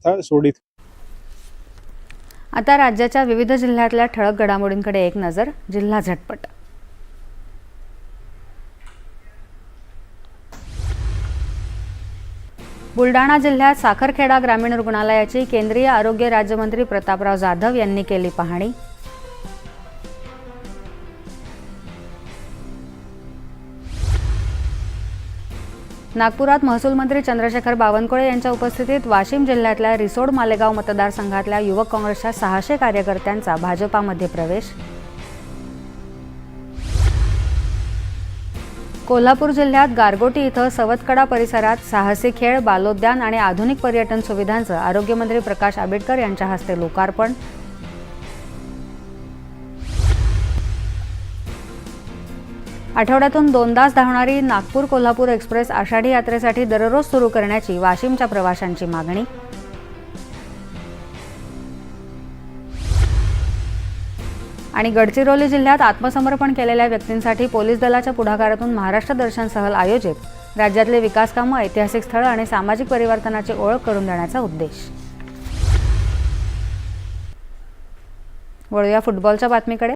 व्यवस्था सोडित. आता राज्याच्या विविध जिल्ह्यातल्या ठळक घडामोडींकडे एक नजर. जिल्हा झटपट. बुलडाणा जिल्ह्यात साखरखेडा ग्रामीण रुग्णालयाची केंद्रीय आरोग्य राज्यमंत्री प्रतापराव जाधव यांनी केली पाहणी. नागपुरात महसूल मंत्री चंद्रशेखर बावनकुळे यांच्या उपस्थितीत वाशिम जिल्ह्यातल्या रिसोड मालेगाव मतदारसंघातल्या युवक काँग्रेसच्या 600 कार्यकर्त्यांचा भाजपामध्ये प्रवेश. कोल्हापूर जिल्ह्यात गारगोटी इथं सवतकडा परिसरात साहसी खेळ, बालोद्यान आणि आधुनिक पर्यटन सुविधांचं आरोग्यमंत्री प्रकाश आंबेडकर यांच्या हस्ते लोकार्पण. आठवड्यातून 2दाच धावणारी नागपूर कोल्हापूर एक्सप्रेस आषाढी यात्रेसाठी दररोज सुरू करण्याची वाशिमच्या प्रवाशांची मागणी. आणि गडचिरोली जिल्ह्यात आत्मसमर्पण केलेल्या व्यक्तींसाठी पोलीस दलाच्या पुढाकारातून महाराष्ट्र दर्शन सहल आयोजित. राज्यातले विकास कामं, ऐतिहासिक स्थळं आणि सामाजिक परिवर्तनाची ओळख करून देण्याचा उद्देश. वळूया फुटबॉलच्या बातमीकडे.